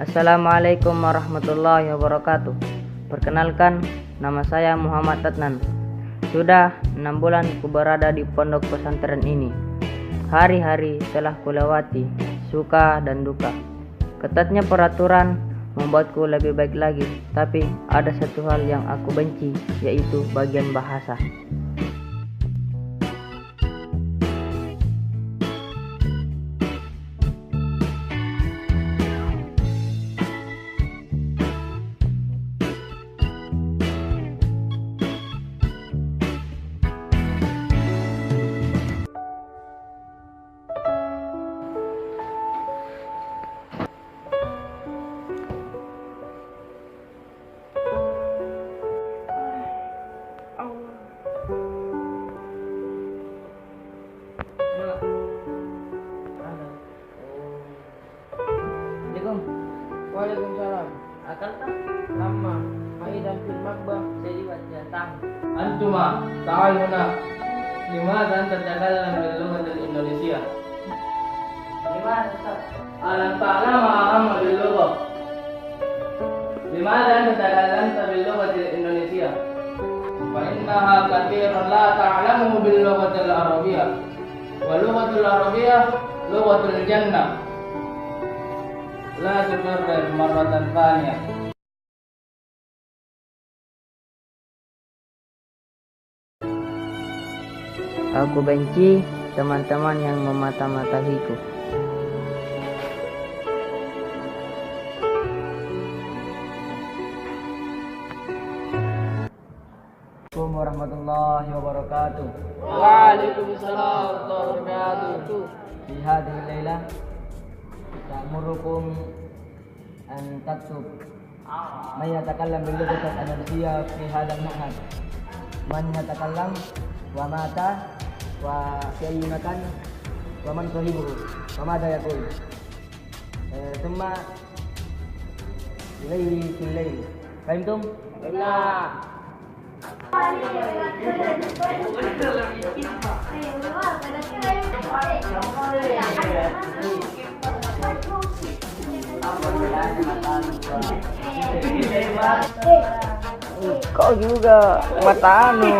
Assalamualaikum warahmatullahi wabarakatuh. Perkenalkan, nama saya Muhammad Tatnan. Sudah 6 bulan ku berada di pondok pesantren ini. Hari-hari telah kulewati, suka dan duka. Ketatnya peraturan membuatku lebih baik lagi, tapi ada satu hal yang aku benci, yaitu bagian bahasa. Waalaikumsalam. Akal tak? Lama. Aidan fil makbah. Jadi datang. Antuma, ta'al huna. Limadha anta tatakalam bil lughati al-Indonesia? Gimana Ustaz? Alam ta'lama ahamma bil lughah. Limadha anta tatakallamta bil lughati al-Indonesia? Fa innaha kathiran la ta'lamu bil lughati al-Arabiyyah. Wa lughatul Arabiyyah lughatul jannah. La tukarrar marratan thaniyah. Aku benci teman-teman yang memata-matahiku. Assalamualaikum warahmatullahi wabarakatuh. Waalaikumsalam warahmatullahi wabarakatuh. Fi hadhihi al-laila ta'murukum an taktub man yatakallam bil lughati al-Indonesia fi hadha al-ma'had. Man yatakallam wa mata wa fi ayyi makan wa man sahibuhu wa madha yaqul. Thumma ilayhi fil layl. Fahimtum? Benar. Kau juga mata anu.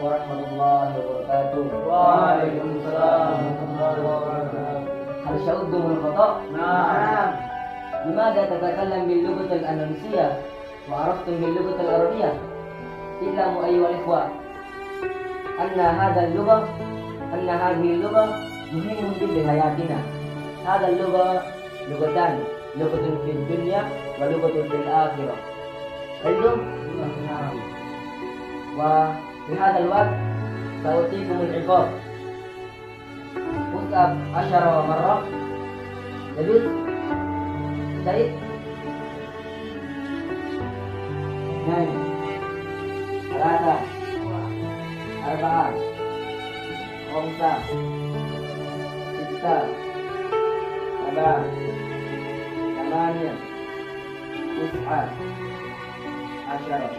Warahmatullahi wabarakatuh. Waalaikumsalam warahmatullahi wabarakatuh. Hal syauddum al-khata'? Naam. لماذا تتكلم باللغة الأندونيسية وعرفتم باللغة العربية؟ اعلموا أيها الإخوة أن هذه اللغة مهمة جدا لحياتنا. هذا اللغة لغتان، لغة في الدنيا ولغة في الآخرة. علم وفي هذا الوقت سأعطيكم العقاب. أسأل 10 مرات. يجوز؟ Said? اثنين ثلاثة أربعة خمسة ستة سبعة ثمانية تسعة عشرة.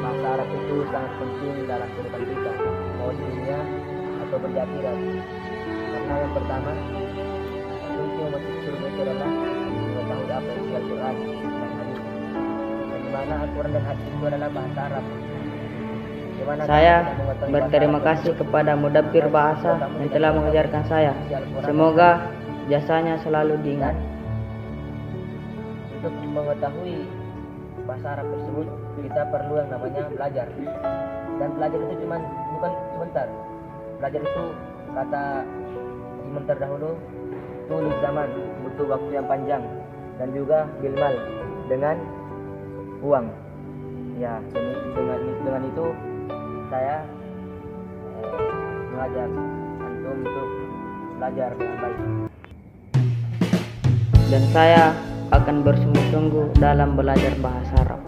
Bahasa Arab itu sangat penting dalam kehidupan kita, mau di dunia atau di akhirat. Karena yang pertama, kunci masuk surga itu adalah mengetahui apa isi Al-Quran dan hadis. Dan di mana Al-Quran dan hadis itu adalah bahasa Arab. Saya berterima kasih kepada Mudabbir Bahasa yang telah mengajarkan saya. Semoga jasanya selalu diingat. Untuk mengetahui bahasa Arab tersebut, kita perlu yang namanya belajar. Dan belajar itu bukan sebentar. Belajar itu kata Imam terdahulu, tulis zaman, butuh waktu yang panjang, dan juga bilmal, dengan uang. Ya, dengan itu saya mengajak antum untuk belajar dengan baik. Dan saya akan bersungguh-sungguh dalam belajar bahasa Arab.